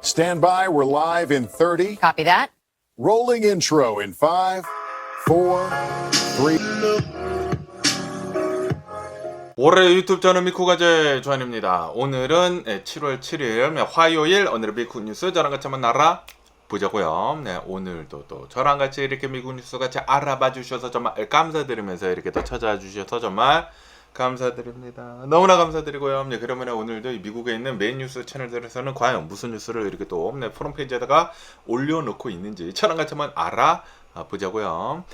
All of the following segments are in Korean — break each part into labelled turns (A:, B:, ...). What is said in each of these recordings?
A: Stand by, we're live in 30.
B: Copy that.
A: Rolling intro in 5, 4, 3.
C: 월요일 유튜브 저는 미쿠가제 조한입니다. 오늘은 7월 7일 화요일 오늘의 미국 뉴스 저랑 같이 한번 알아보자고요. 네, 오늘도 또 저랑 같이 이렇게 미국 뉴스 같이 알아봐 주셔서 정말 감사드리면서 이렇게 또 찾아와 주셔서 정말 감사드립니다. 너무나 감사드리고요. 네, 그러면 오늘도 미국에 있는 메인 뉴스 채널들에서는 과연 무슨 뉴스를 이렇게 또 프론페이지에다가 올려놓고 있는지 저랑 같이 한번 보자고요.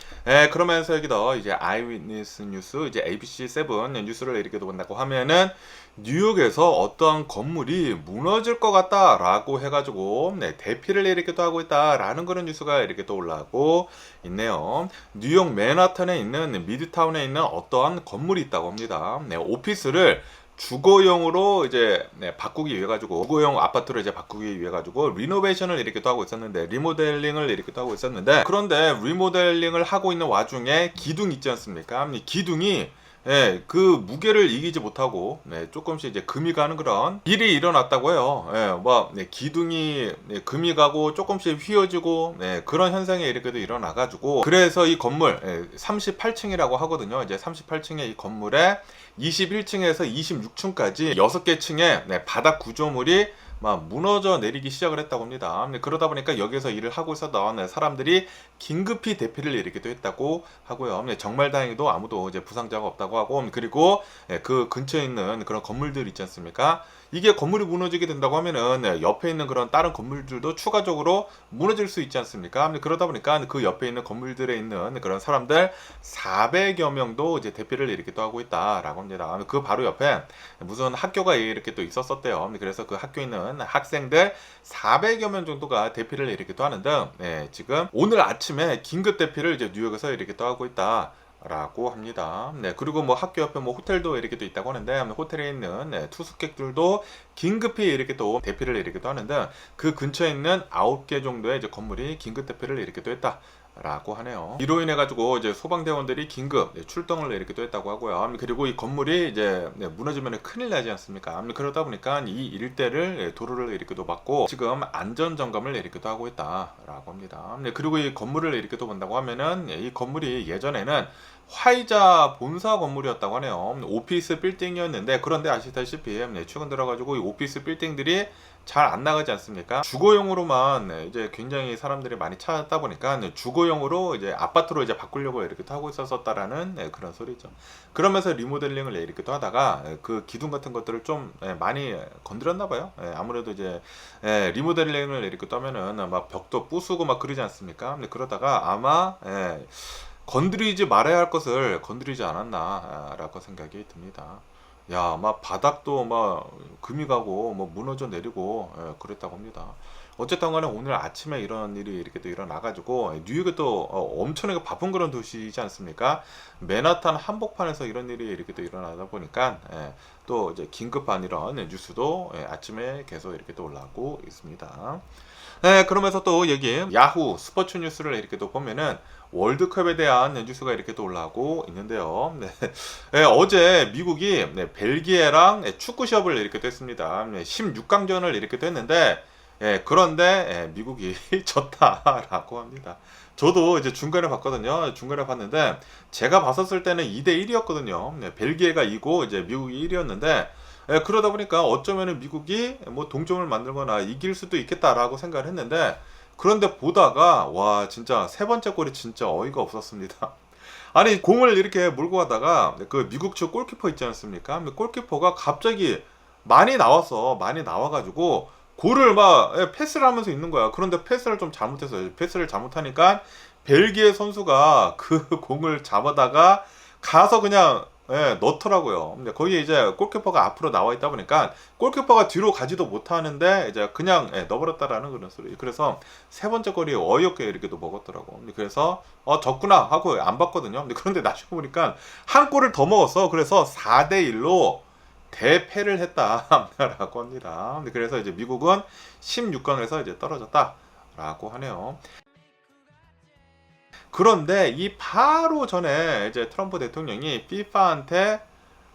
C: 그러면서 여기도 이제 아이위트니스 뉴스, 이제 ABC7 뉴스를 이렇게 본다고 하면은 뉴욕에서 어떠한 건물이 무너질 것 같다라고 해가지고 대피를 이렇게 또 하고 있다라는 그런 뉴스가 이렇게 또 올라오고 있네요. 뉴욕 맨하탄에 있는 미드타운에 있는 어떠한 건물이 있다고 합니다. 오피스를 주거용으로 이제 바꾸기 위해 가지고 주거용 아파트로 이제 바꾸기 위해 가지고 리노베이션을 이렇게 또 하고 있었는데 리모델링을 이렇게 또 하고 있었는데 그런데 리모델링을 하고 있는 와중에 기둥 있지 않습니까? 이 기둥이 그 무게를 이기지 못하고 조금씩 이제 금이 가는 그런 일이 일어났다고 해요. 기둥이 금이 가고 조금씩 휘어지고 그런 현상이 이렇게도 일어나가지고 그래서 이 건물 38층이라고 하거든요. 이제 38층의 이 건물에 21층에서 26층까지 6개 층의 바닥 구조물이 막 무너져 내리기 시작을 했다고 합니다. 그러다 보니까 여기서 일을 하고 있었던 사람들이 긴급히 대피를 이렇게 또 했다고 하고요. 정말 다행히도 아무도 이제 부상자가 없다고 하고 그리고 그 근처에 있는 그런 건물들 있지 않습니까? 이게 건물이 무너지게 된다고 하면은 옆에 있는 그런 다른 건물들도 추가적으로 무너질 수 있지 않습니까? 그러다 보니까 그 옆에 있는 건물들에 있는 그런 사람들 400여 명도 이제 대피를 이렇게 또 하고 있다라고 합니다. 그 바로 옆에 무슨 학교가 이렇게 또 있었었대요. 그래서 그 학교에 있는 학생들 400여 명 정도가 대피를 이렇게 또 하는데 지금 오늘 아침에 긴급 대피를 이제 뉴욕에서 이렇게 또 하고 있다. 라고 합니다. 그리고 뭐 학교 옆에 뭐 호텔도 이렇게 또 있다고 하는데 호텔에 있는 투숙객들도 긴급히 이렇게 또 대피를 이렇게 또 하는데 그 근처에 있는 9개 정도의 이제 건물이 긴급 대피를 이렇게 또 했다. 라고 하네요. 이로 인해 가지고 이제 소방대원들이 긴급 출동을 이렇게 또 했다고 하고요. 그리고 이 건물이 이제 무너지면 큰일 나지 않습니까? 그러다 보니까 이 일대를 도로를 이렇게 또 막고 지금 안전 점검을 이렇게 또 하고 있다라고 합니다. 그리고 이 건물을 이렇게 또 본다고 하면은 이 건물이 예전에는 화이자 본사 건물이었다고 하네요. 오피스 빌딩이었는데 그런데 아시다시피 최근 들어가지고 이 오피스 빌딩들이 잘 안 나가지 않습니까? 주거용으로만 이제 굉장히 사람들이 많이 찾다 보니까 주거용으로 이제 아파트로 이제 바꾸려고 이렇게 또 하고 있었다라는 그런 소리죠. 그러면서 리모델링을 이렇게 또 하다가 그 기둥 같은 것들을 좀 많이 건드렸나 봐요. 아무래도 이제 리모델링을 이렇게 또 하면은 막 벽도 부수고 막 그러지 않습니까? 그러다가 아마 건드리지 말아야 할 것을 건드리지 않았나라고 생각이 듭니다. 야, 막 바닥도 막 금이 가고 뭐 무너져 내리고 그랬다고 합니다. 어쨌든 간에 오늘 아침에 이런 일이 이렇게 또 일어나가지고 뉴욕이 또 엄청나게 바쁜 그런 도시이지 않습니까? 맨하탄 한복판에서 이런 일이 이렇게 또 일어나다 보니까 또 이제 긴급한 이런 뉴스도 아침에 계속 이렇게 또 올라오고 있습니다. 그러면서 또 여기 야후 스포츠 뉴스를 이렇게 또 보면은 월드컵에 대한 뉴스가 이렇게 또 올라오고 있는데요. 어제 미국이 벨기에랑 축구 시합을 이렇게 또 했습니다. 16강전을 이렇게 또 했는데 그런데 미국이 졌다라고 합니다. 저도 이제 중간에 봤거든요. 중간에 봤는데 제가 봤었을 때는 2대1이었거든요. 벨기에가 2고 이제 미국이 1이었는데 그러다 보니까 어쩌면은 미국이 뭐 동점을 만들거나 이길 수도 있겠다라고 생각을 했는데 그런데 보다가 와 진짜 세 번째 골이 진짜 어이가 없었습니다. 아니 공을 이렇게 몰고 가다가 그 미국 측 골키퍼 있지 않습니까? 골키퍼가 갑자기 많이 나와가지고 골을 막 패스를 하면서 있는 거야. 그런데 패스를 좀 잘못했어요. 패스를 잘못하니까 벨기에 선수가 그 공을 잡아다가 가서 그냥 넣더라고요. 근데 거기에 이제 골키퍼가 앞으로 나와 있다 보니까 골키퍼가 뒤로 가지도 못하는데 이제 그냥 넣어버렸다라는 그런 소리. 그래서 세 번째 골이 어이없게 이렇게도 먹었더라고. 그래서 졌구나 하고 안 봤거든요. 그런데 나중에 보니까 한 골을 더 먹었어. 그래서 4대1로 대패를 했다라고 합니다. 그래서 이제 미국은 16강에서 이제 떨어졌다라고 하네요. 그런데 이 바로 전에 이제 트럼프 대통령이 FIFA한테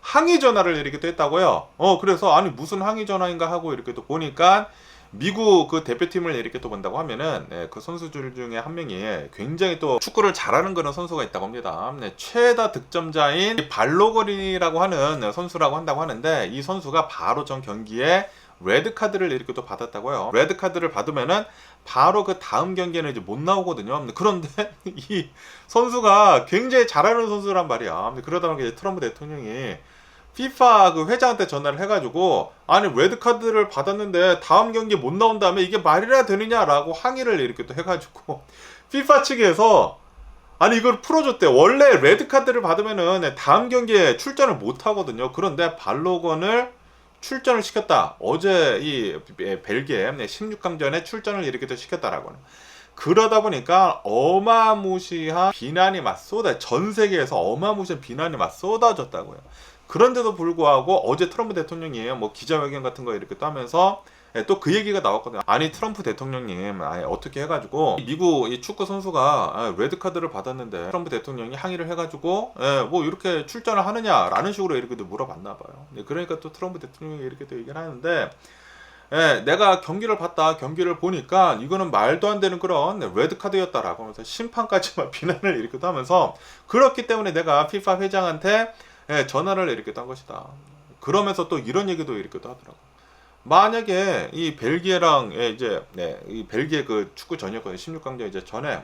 C: 항의 전화를 이렇게 또 했다고요. 그래서 아니 무슨 항의 전화인가 하고 이렇게 또 보니까 미국 그 대표팀을 이렇게 또 본다고 하면은 그 선수들 중에 한 명이 굉장히 또 축구를 잘하는 그런 선수가 있다고 합니다. 최다 득점자인 발로거리라고 하는 선수라고 한다고 하는데 이 선수가 바로 전 경기에 레드카드를 이렇게 또 받았다고요. 레드카드를 받으면은 바로 그 다음 경기에는 이제 못 나오거든요. 그런데 이 선수가 굉장히 잘하는 선수란 말이야. 그러다 보니까 이제 트럼프 대통령이 FIFA 그 회장한테 전화를 해가지고 아니 레드카드를 받았는데 다음 경기 못 나온 다음에 이게 말이나 되느냐라고 항의를 이렇게 또 해가지고 FIFA 측에서 아니 이걸 풀어줬대. 원래 레드카드를 받으면은 다음 경기에 출전을 못 하거든요. 그런데 발로건을 출전을 시켰다. 어제 이 벨기에 16강전에 출전을 이렇게 또 시켰다라고 하는. 그러다 보니까 어마무시한 비난이 막 전 세계에서 어마무시한 비난이 막 쏟아졌다고요. 그런데도 불구하고 어제 트럼프 대통령이 뭐 기자회견 같은 거 이렇게 또 하면서 또 그 얘기가 나왔거든요. 아니 트럼프 대통령님 어떻게 해가지고 미국 이 축구 선수가 레드카드를 받았는데 트럼프 대통령이 항의를 해가지고 뭐 이렇게 출전을 하느냐라는 식으로 이렇게 물어봤나 봐요. 그러니까 또 트럼프 대통령이 이렇게 또 얘기를 하는데 내가 경기를 봤다. 경기를 보니까 이거는 말도 안 되는 그런 레드카드였다라고 하면서 심판까지만 비난을 이렇게 하면서 그렇기 때문에 내가 FIFA 회장한테 전화를 이렇게 한 것이다. 그러면서 또 이런 얘기도 이렇게 또 하더라고. 만약에 이 벨기에랑 이제 이 벨기에 그 축구 전이었거든요. 16강전 이제 전에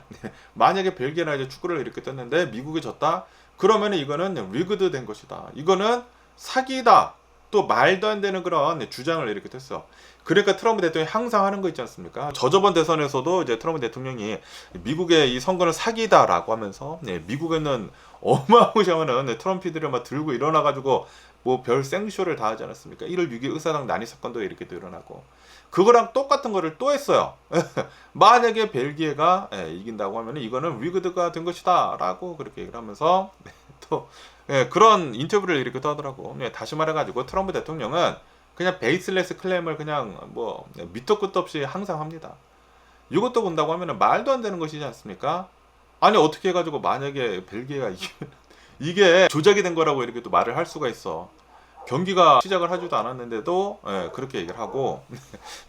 C: 만약에 벨기에랑 이제 축구를 이렇게 떴는데 미국이 졌다. 그러면 이거는 리그드 된 것이다. 이거는 사기다. 또 말도 안 되는 그런 주장을 이렇게 했어. 그러니까 트럼프 대통령이 항상 하는 거 있지 않습니까? 저저번 대선에서도 이제 트럼프 대통령이 미국의 이 선거는 사기다라고 하면서 미국에는 어마무시한 트럼피들을 막 들고 일어나가지고 뭐 별 생쇼를 다 하지 않았습니까? 1월 6일 의사당 난입 사건도 이렇게 일어나고 그거랑 똑같은 거를 또 했어요. 만약에 벨기에가 이긴다고 하면 이거는 리그드가 된 것이다 라고 그렇게 얘기를 하면서 또 그런 인터뷰를 이렇게 또 하더라고. 다시 말해가지고 트럼프 대통령은 그냥 베이스레스 클레임을 그냥 뭐 밑도 끝도 없이 항상 합니다. 이것도 본다고 하면 말도 안 되는 것이지 않습니까? 아니 어떻게 해가지고 만약에 벨기에가 이게 조작이 된 거라고 이렇게 또 말을 할 수가 있어. 경기가 시작을 하지도 않았는데도 그렇게 얘기를 하고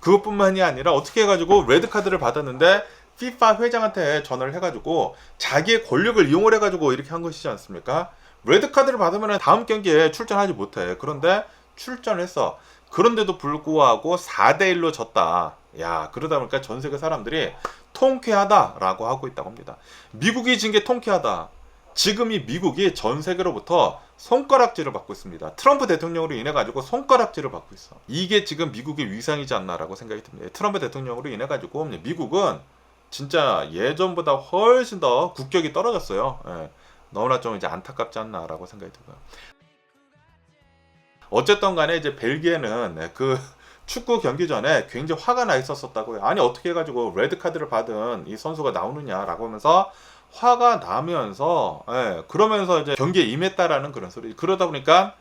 C: 그것뿐만이 아니라 어떻게 해가지고 레드카드를 받았는데 FIFA 회장한테 전화를 해가지고 자기의 권력을 이용을 해가지고 이렇게 한 것이지 않습니까? 레드카드를 받으면 다음 경기에 출전하지 못해. 그런데 출전을 했어. 그런데도 불구하고 4대1로 졌다. 야, 그러다 보니까 전 세계 사람들이 통쾌하다라고 하고 있다고 합니다. 미국이 진 게 통쾌하다. 지금 이 미국이 전 세계로부터 손가락질을 받고 있습니다. 트럼프 대통령으로 인해 가지고 손가락질을 받고 있어. 이게 지금 미국의 위상이지 않나라고 생각이 듭니다. 트럼프 대통령으로 인해 가지고 미국은 진짜 예전보다 훨씬 더 국격이 떨어졌어요. 너무나 좀 이제 안타깝지 않나라고 생각이 들고요. 어쨌든 간에 이제 벨기에는 그 축구 경기 전에 굉장히 화가 나 있었다고요. 아니 어떻게 해가지고 레드카드를 받은 이 선수가 나오느냐라고 하면서 화가 나면서 그러면서 이제 경기에 임했다라는 그런 소리. 그러다 보니까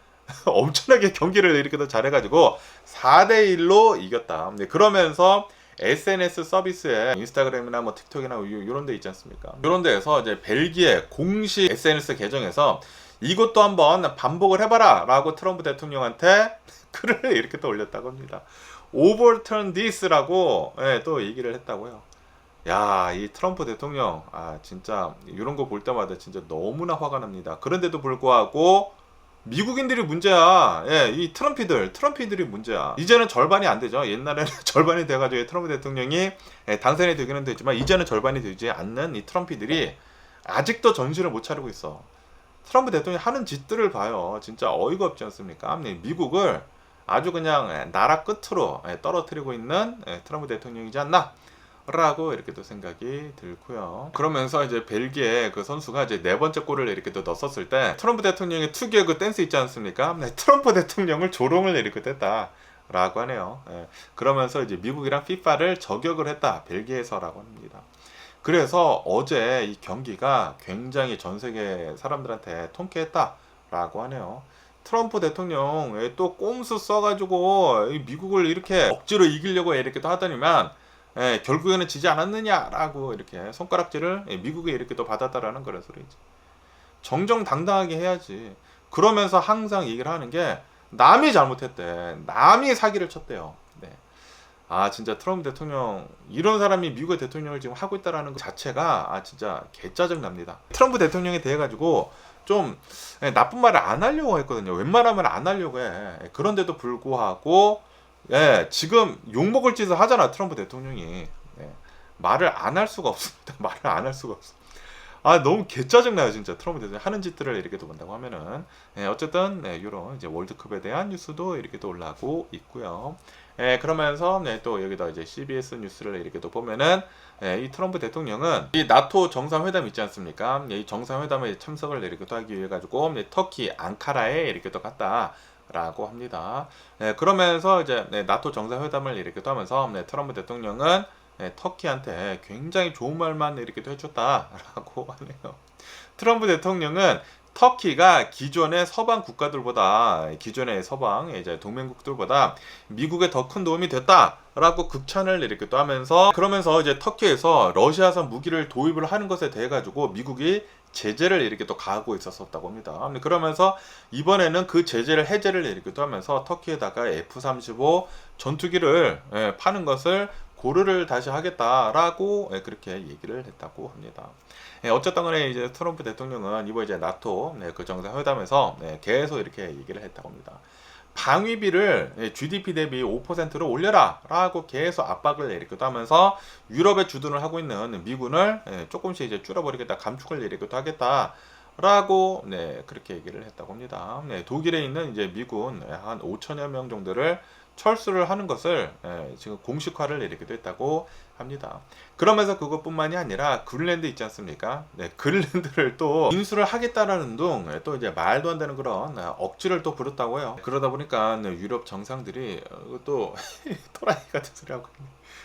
C: 엄청나게 경기를 이렇게 더 잘해가지고 4대1로 이겼다. 그러면서 SNS 서비스에 인스타그램이나 뭐 틱톡이나 이런 데 있지 않습니까? 이런 데에서 이제 벨기에 공식 SNS 계정에서 이것도 한번 반복을 해봐라 라고 트럼프 대통령한테 글을 이렇게 또 올렸다고 합니다. Overturn this라고 또 얘기를 했다고요. 야, 이 트럼프 대통령 진짜 이런 거 볼 때마다 진짜 너무나 화가 납니다. 그런데도 불구하고 미국인들이 문제야. 이 트럼피들이 문제야. 이제는 절반이 안 되죠. 옛날에는 절반이 돼가지고 트럼프 대통령이 당선이 되기는 되지만 이제는 절반이 되지 않는 이 트럼피들이 아직도 정신을 못 차리고 있어. 트럼프 대통령이 하는 짓들을 봐요. 진짜 어이가 없지 않습니까? 미국을 아주 그냥 나라 끝으로 떨어뜨리고 있는 트럼프 대통령이지 않나? 라고 이렇게 또 생각이 들고요. 그러면서 이제 벨기에 그 선수가 이제 네 번째 골을 이렇게 또 넣었을 때 트럼프 대통령의 특유의 그 댄스 있지 않습니까? 트럼프 대통령을 조롱을 이렇게 했다. 라고 하네요. 그러면서 이제 미국이랑 FIFA를 저격을 했다. 벨기에에서라고 합니다. 그래서 어제 이 경기가 굉장히 전 세계 사람들한테 통쾌했다라고 하네요. 트럼프 대통령 또 꼼수 써가지고 미국을 이렇게 억지로 이기려고 이렇게 또 하더니만 결국에는 지지 않았느냐라고 이렇게 손가락질을 미국에 이렇게 또 받았다라는 그런 소리지. 정정당당하게 해야지. 그러면서 항상 얘기를 하는 게 남이 잘못했대. 남이 사기를 쳤대요. 아 진짜 트럼프 대통령 이런 사람이 미국의 대통령을 지금 하고 있다라는 것 자체가 진짜 개짜증 납니다. 트럼프 대통령에 대해 가지고 좀 나쁜 말을 안 하려고 했거든요. 웬만하면 안 하려고 해. 그런데도 불구하고 지금 욕먹을 짓을 하잖아 트럼프 대통령이. 말을 안 할 수가 없습니다. 말을 안 할 수가 없어. 너무 개짜증나요 진짜 트럼프 대통령 하는 짓들을 이렇게 또 본다고 하면은. 어쨌든 이런 이제 월드컵에 대한 뉴스도 이렇게 또 올라오고 있고요. 그러면서 또 여기다 이제 CBS 뉴스를 이렇게 또 보면은 이 트럼프 대통령은 이 나토 정상회담 있지 않습니까? 이 정상회담에 참석을 이렇게 또 하기 위해 가지고 터키 앙카라에 이렇게 또 갔다라고 합니다. 그러면서 이제 나토 정상회담을 이렇게 또 하면서 트럼프 대통령은 터키한테 굉장히 좋은 말만 이렇게 또 해줬다라고 하네요. 트럼프 대통령은 터키가 기존의 서방 국가들보다 기존의 서방 이제 동맹국들보다 미국에 더 큰 도움이 됐다라고 극찬을 이렇게 또 하면서 그러면서 이제 터키에서 러시아산 무기를 도입을 하는 것에 대해 가지고 미국이 제재를 이렇게 또 가하고 있었다고 합니다. 그러면서 이번에는 그 제재를 해제를 이렇게 또 하면서 터키에다가 F-35 전투기를 파는 것을 고려를 다시 하겠다라고 그렇게 얘기를 했다고 합니다. 어쨌든 간에 이제 트럼프 대통령은 이번 이제 나토 그 정상회담에서 계속 이렇게 얘기를 했다고 합니다. 방위비를 GDP 대비 5%로 올려라 라고 계속 압박을 이렇게 하면서 유럽에 주둔을 하고 있는 미군을 조금씩 이제 줄여버리겠다, 감축을 이렇게 하겠다 라고 그렇게 얘기를 했다고 합니다. 독일에 있는 이제 미군 한 5천여 명 정도를 철수를 하는 것을 지금 공식화를 이렇게 했다고 합니다. 그러면서 그것뿐만이 아니라 그린랜드 있지 않습니까? 그린랜드를 또 인수를 하겠다라는 둥 또 이제 말도 안 되는 그런 억지를 또 부렸다고 해요. 그러다 보니까 유럽 정상들이 또 토라이 같은 소리 하고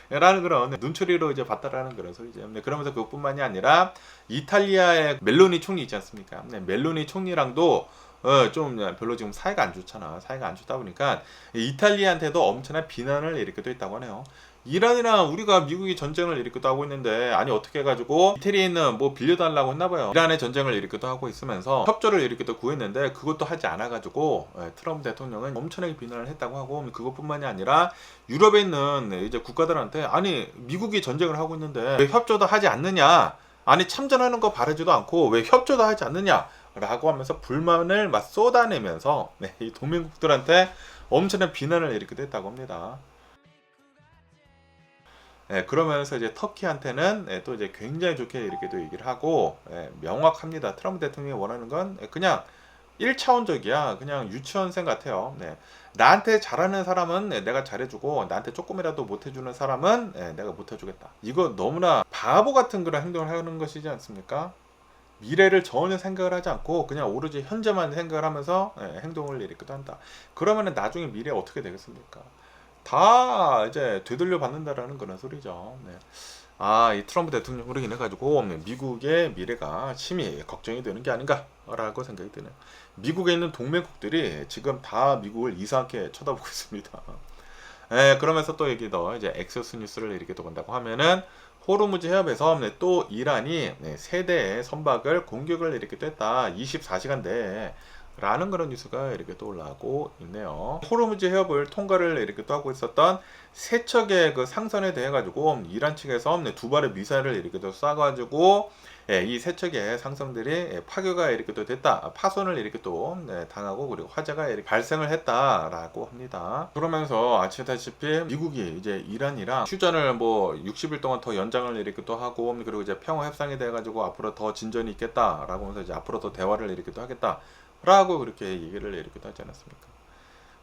C: 라는 그런 눈초리로 이제 봤다라는 그런 소리죠. 그러면서 그것뿐만이 아니라 이탈리아의 멜로니 총리 있지 않습니까? 멜로니 총리랑도 좀 별로 지금 사이가 안 좋잖아. 사이가 안 좋다 보니까 이탈리아한테도 엄청난 비난을 이렇게 또 했다고 하네요. 이란이랑 우리가 미국이 전쟁을 이렇게 또 하고 있는데 아니 어떻게 해가지고 이태리에 있는 뭐 빌려달라고 했나봐요. 이란의 전쟁을 이렇게 또 하고 있으면서 협조를 이렇게 또 구했는데 그것도 하지 않아가지고 트럼프 대통령은 엄청나게 비난을 했다고 하고 그것뿐만이 아니라 유럽에 있는 이제 국가들한테 아니 미국이 전쟁을 하고 있는데 왜 협조도 하지 않느냐, 아니 참전하는 거 바라지도 않고 왜 협조도 하지 않느냐 라고 하면서 불만을 막 쏟아내면서 이 동맹국들한테 엄청난 비난을 이렇게 했다고 합니다. 그러면서 이제 터키한테는 또 이제 굉장히 좋게 이렇게 또 얘기를 하고 명확합니다. 트럼프 대통령이 원하는 건 그냥 1차원적이야. 그냥 유치원생 같아요. 나한테 잘하는 사람은 내가 잘해주고 나한테 조금이라도 못해주는 사람은 내가 못해주겠다. 이거 너무나 바보 같은 그런 행동을 하는 것이지 않습니까? 미래를 전혀 생각을 하지 않고 그냥 오로지 현재만 생각을 하면서 행동을 이렇게 한다. 그러면은 나중에 미래 어떻게 되겠습니까? 다 이제 되돌려 받는다라는 그런 소리죠. 이 트럼프 대통령으로 인해 가지고 미국의 미래가 심히 걱정이 되는 게 아닌가라고 생각이 드네요. 미국에 있는 동맹국들이 지금 다 미국을 이상하게 쳐다보고 있습니다. 그러면서 또 여기 더 이제 엑소스 뉴스를 이렇게 또 본다고 하면은 호르무즈 해협에서 또 이란이 세 대의 선박을 공격을 이렇게 했다. 24시간 내에 라는 그런 뉴스가 이렇게 또 올라오고 있네요. 호르무즈 해협을 통과를 이렇게 또 하고 있었던 세 척의 그 상선에 대해 가지고 이란 측에서 두 발의 미사일을 이렇게 또 쏴가지고 이 세 척의 상선들이 파괴가 이렇게 또 됐다, 파손을 이렇게 또 당하고 그리고 화재가 이렇게 발생을 했다라고 합니다. 그러면서 아시다시피 미국이 이제 이란이랑 휴전을 뭐 60일 동안 더 연장을 이렇게 또 하고 그리고 이제 평화 협상이 돼 가지고 앞으로 더 진전이 있겠다라고 하면서 이제 앞으로 더 대화를 이렇게 또 하겠다. 라고 그렇게 얘기를 이렇게 하지 않았습니까?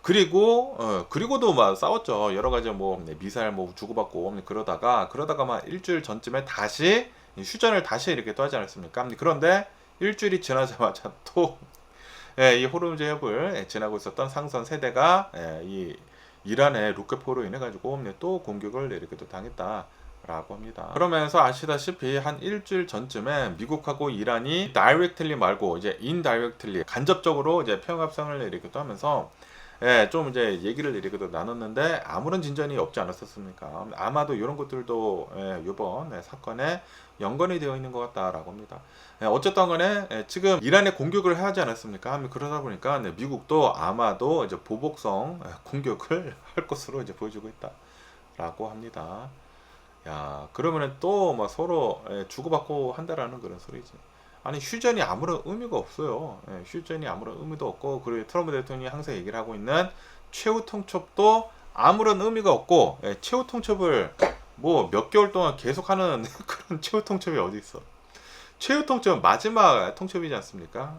C: 그리고도 막 싸웠죠. 여러 가지 뭐 미사일 뭐 주고받고 그러다가 막 일주일 전쯤에 다시 휴전을 다시 이렇게 또 하지 않았습니까? 그런데 일주일이 지나자마자 또 이 호르무즈 해협을 지나고 있었던 상선 세대가 이 이란의 로켓포로 인해 가지고 또 공격을 이렇게 또 당했다. 라고 합니다. 그러면서 아시다시피 한 일주일 전쯤에 미국하고 이란이 directly 말고 이제 indirectly 간접적으로 이제 평화협상을 이렇게 또 하면서 좀 이제 얘기를 이렇게 또 나눴는데 아무런 진전이 없지 않았었습니까? 아마도 이런 것들도 이번 사건에 연관이 되어 있는 것 같다라고 합니다. 어쨌든 간에 지금 이란에 공격을 하지 않았습니까? 그러다 보니까 미국도 아마도 이제 보복성 공격을 할 것으로 이제 보여주고 있다. 라고 합니다. 야, 그러면은 또 막 서로 주고받고 한다라는 그런 소리지. 아니, 휴전이 아무런 의미가 없어요. 휴전이 아무런 의미도 없고, 그리고 트럼프 대통령이 항상 얘기를 하고 있는 최후 통첩도 아무런 의미가 없고, 최후 통첩을 뭐 몇 개월 동안 계속하는 그런 최후 통첩이 어디 있어? 최후 통첩은 마지막 통첩이지 않습니까?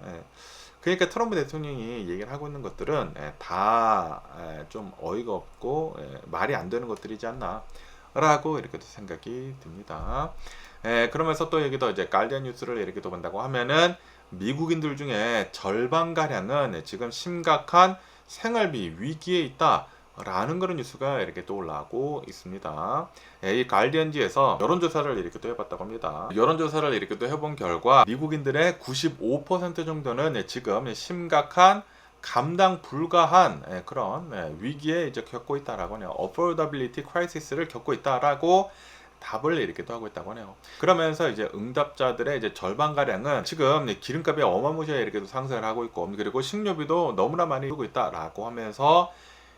C: 그러니까 트럼프 대통령이 얘기를 하고 있는 것들은 다 좀 어이가 없고 말이 안 되는 것들이지 않나 라고 이렇게 생각이 듭니다. 그러면서 또 여기도 이제 가디언 뉴스를 이렇게 또 본다고 하면은 미국인들 중에 절반가량은 지금 심각한 생활비 위기에 있다 라는 그런 뉴스가 이렇게 또 올라오고 있습니다. 이 가디언지에서 여론조사를 이렇게 또 해봤다고 합니다. 여론조사를 이렇게 또 해본 결과 미국인들의 95% 정도는 지금 심각한 감당 불가한 그런 위기에 이제 겪고 있다라고 하네요. affordability crisis를 겪고 있다라고 답을 이렇게 또 하고 있다고 하네요. 그러면서 이제 응답자들의 이제 절반가량은 지금 기름값이 어마무시하게 이렇게 또 상승을 하고 있고, 그리고 식료비도 너무나 많이 오르고 있다라고 하면서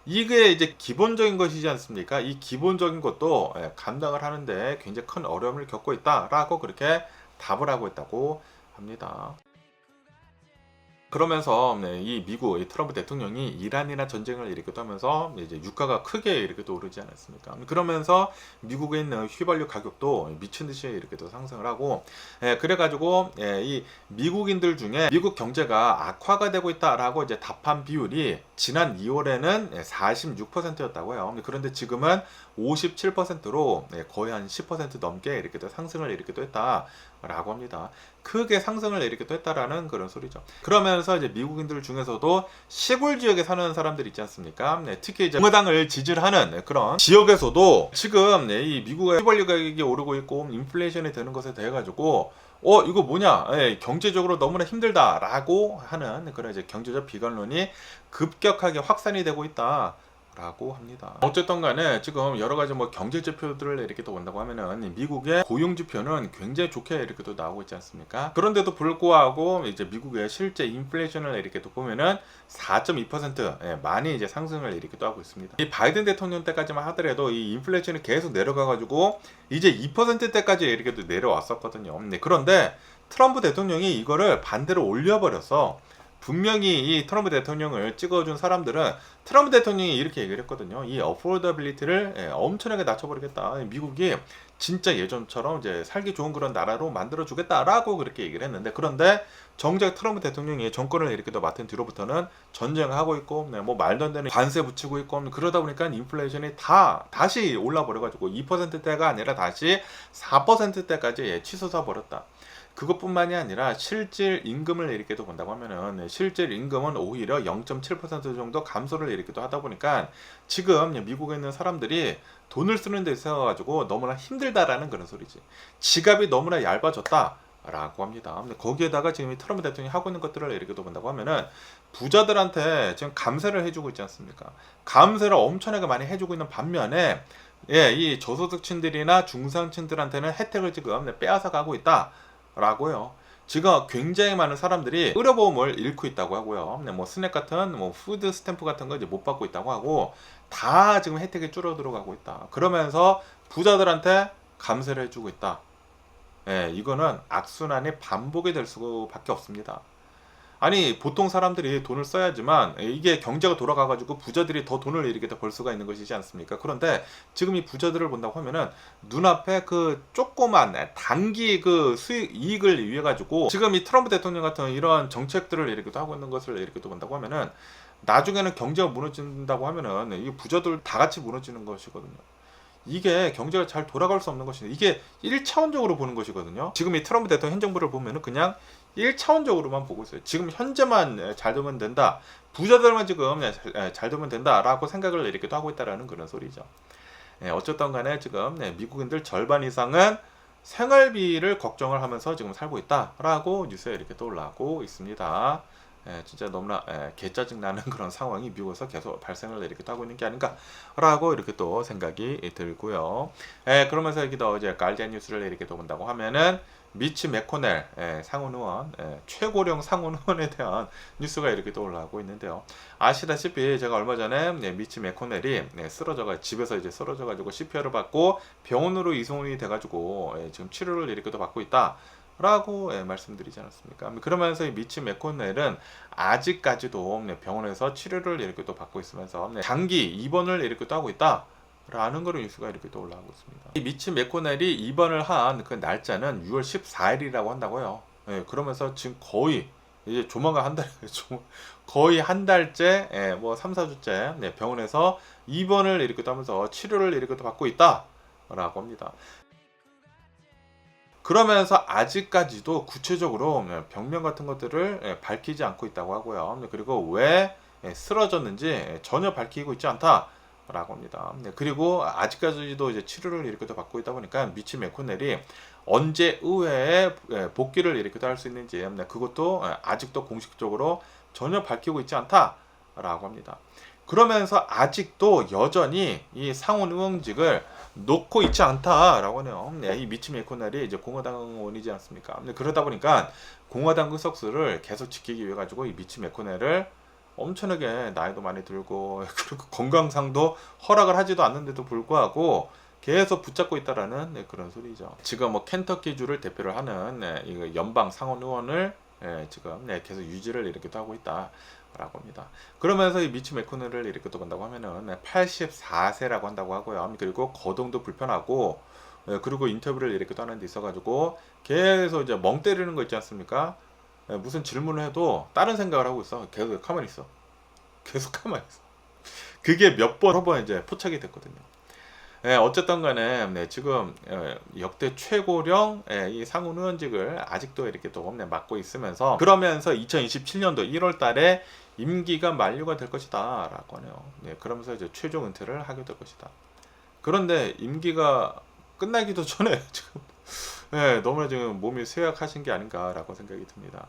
C: 이게 이제 기본적인 것이지 않습니까? 이 기본적인 것도 감당을 하는데 굉장히 큰 어려움을 겪고 있다라고 그렇게 답을 하고 있다고 합니다. 그러면서 이 미국 이 트럼프 대통령이 이란이나 전쟁을 일으키기도 하면서 이제 유가가 크게 이렇게 또 오르지 않았습니까? 그러면서 미국에 있는 휘발유 가격도 미친 듯이 이렇게 또 상승을 하고, 그래가지고 이 미국인들 중에 미국 경제가 악화가 되고 있다라고 이제 답한 비율이 지난 2월에는 46%였다고요. 그런데 지금은 57%로 거의 한 10% 넘게 이렇게 또 상승을 이렇게 또 했다라고 합니다. 크게 상승을 이렇게 또 했다라는 그런 소리죠. 그러면서 이제 미국인들 중에서도 시골 지역에 사는 사람들 있지 않습니까? 특히 이제 공화당을 지지하는 그런 지역에서도 지금 이 미국의 휘발유 가격이 오르고 있고 인플레이션이 되는 것에 대해 가지고 이거 뭐냐? 경제적으로 너무나 힘들다라고 하는 그런 이제 경제적 비관론이 급격하게 확산이 되고 있다. 라고 합니다. 어쨌든 간에 지금 여러 가지 뭐 경제 지표들을 이렇게 또 본다고 하면은 미국의 고용 지표는 굉장히 좋게 이렇게 또 나오고 있지 않습니까? 그런데도 불구하고 이제 미국의 실제 인플레이션을 이렇게 또 보면은 4.2% 많이 이제 상승을 이렇게 또 하고 있습니다. 이 바이든 대통령 때까지만 하더라도 이 인플레이션이 계속 내려가 가지고 이제 2%대까지 이렇게 또 내려왔었거든요. 그런데 트럼프 대통령이 이거를 반대로 올려버려서 분명히 이 트럼프 대통령을 찍어준 사람들은 트럼프 대통령이 이렇게 얘기를 했거든요. 이 어포더빌리티를 엄청나게 낮춰버리겠다. 미국이 진짜 예전처럼 이제 살기 좋은 그런 나라로 만들어주겠다라고 그렇게 얘기를 했는데, 그런데 정작 트럼프 대통령이 정권을 이렇게 더 맡은 뒤로부터는 전쟁을 하고 있고, 뭐 말도 안 되는 관세 붙이고 있고, 그러다 보니까 인플레이션이 다시 올라버려가지고 2%대가 아니라 다시 4%대까지 치솟아 버렸다. 그것뿐만이 아니라 실질 임금을 이렇게도 본다고 하면은 실질 임금은 오히려 0.7% 정도 감소를 이렇게도 하다 보니까 지금 미국에 있는 사람들이 돈을 쓰는 데 있어 가지고 너무나 힘들다라는 그런 소리지. 지갑이 너무나 얇아졌다 라고 합니다. 근데 거기에다가 지금 이 트럼프 대통령이 하고 있는 것들을 이렇게도 본다고 하면은 부자들한테 지금 감세를 해주고 있지 않습니까? 감세를 엄청나게 많이 해주고 있는 반면에 이 저소득층들이나 중상층들한테는 혜택을 지금 빼앗아 가고 있다 라고요. 지금 굉장히 많은 사람들이 의료보험을 잃고 있다고 하고요. 뭐 스낵 같은 뭐 푸드 스탬프 같은 거 이제 못 받고 있다고 하고, 다 지금 혜택이 줄어들어가고 있다. 그러면서 부자들한테 감세를 해주고 있다. 이거는 악순환이 반복이 될 수밖에 없습니다. 아니, 보통 사람들이 돈을 써야지만 이게 경제가 돌아가가지고 부자들이 더 돈을 이렇게 벌 수가 있는 것이지 않습니까? 그런데 지금 이 부자들을 본다고 하면은 눈앞에 그 조그만 단기 그 수익 이익을 위해 가지고 지금 이 트럼프 대통령 같은 이런 정책들을 이렇게 하고 있는 것을 이렇게 또 본다고 하면은 나중에는 경제가 무너진다고 하면은 이 부자들 다 같이 무너지는 것이거든요. 이게 경제가 잘 돌아갈 수 없는 것인데, 이게 1차원적으로 보는 것이거든요. 지금 이 트럼프 대통령 행정부를 보면은 그냥 1차원적으로만 보고 있어요. 지금 현재만 잘 되면 된다. 부자들만 지금 잘 되면 된다라고 생각을 이렇게 하고 있다라는 그런 소리죠. 어쨌든 간에 지금 미국인들 절반 이상은 생활비를 걱정을 하면서 지금 살고 있다라고 뉴스에 이렇게 또 올라오고 있습니다. 진짜 너무나 개짜증 나는 그런 상황이 미국에서 계속 발생을 이렇게 하고 있는 게 아닌가라고 이렇게 또 생각이 들고요. 그러면서 여기도 이제 가디언 뉴스를 이렇게 또 본다고 하면은 미치 매코넬 상원 의원, 최고령 상원 의원에 대한 뉴스가 이렇게 또 올라오고 있는데요. 아시다시피 제가 얼마 전에 미치 매코넬이 쓰러져가 집에서 이제 쓰러져가지고 CPR을 받고 병원으로 이송이 돼가지고 지금 치료를 이렇게 또 받고 있다. 라고 말씀드리지 않았습니까? 그러면서 이 미치 매코넬은 아직까지도 병원에서 치료를 이렇게 또 받고 있으면서 장기 입원을 이렇게 또 하고 있다. 라는 그런 뉴스가 이렇게 또 올라오고 있습니다. 이 미치 매코넬이 입원을 한 그 날짜는 6월 14일이라고 한다고요. 그러면서 지금 거의 이제 조만간 한 달, 거의 한 달째, 뭐 3, 4주째 병원에서 입원을 이렇게 또 하면서 치료를 이렇게 또 받고 있다라고 합니다. 그러면서 아직까지도 구체적으로 병명 같은 것들을 밝히지 않고 있다고 하고요. 그리고 왜 쓰러졌는지 전혀 밝히고 있지 않다. 라고 합니다. 그리고 아직까지도 이제 치료를 이렇게 또 받고 있다 보니까 미치 매코넬이 언제 의회에 복귀를 이렇게 할 수 있는지 그것도 아직도 공식적으로 전혀 밝히고 있지 않다라고 합니다. 그러면서 아직도 여전히 이 상원 의원직을 놓고 있지 않다라고 하네요. 이 미치 매코넬이 이제 공화당 의원이지 않습니까? 그러다 보니까 공화당 의석수를 계속 지키기 위해 가지고 이 미치 매코넬을 엄청나게 나이도 많이 들고 그리고 건강상도 허락을 하지도 않는데도 불구하고 계속 붙잡고 있다라는 그런 소리죠. 지금 뭐 켄터키주를 대표를 하는 이 연방 상원 의원을 지금 계속 유지를 이렇게 또 하고 있다라고 합니다. 그러면서 이 미치 매코넬을 이렇게 또 본다고 하면은 84세라고 한다고 하고요. 그리고 거동도 불편하고 그리고 인터뷰를 이렇게 또 하는 데 있어가지고 계속 이제 멍 때리는 거 있지 않습니까? 무슨 질문을 해도 다른 생각을 하고 있어. 계속 가만히 있어. 계속 가만히 있어. 그게 몇 번 이제 포착이 됐거든요. 어쨌든 간에 지금 역대 최고령 이 상원 의원직을 아직도 이렇게 또 맡고 있으면서 그러면서 2027년도 1월 달에 임기가 만료가 될 것이다 라고 하네요. 그러면서 이제 최종 은퇴를 하게 될 것이다. 그런데 임기가 끝나기도 전에 지금 너무나 지금 몸이 쇠약하신 게 아닌가라고 생각이 듭니다.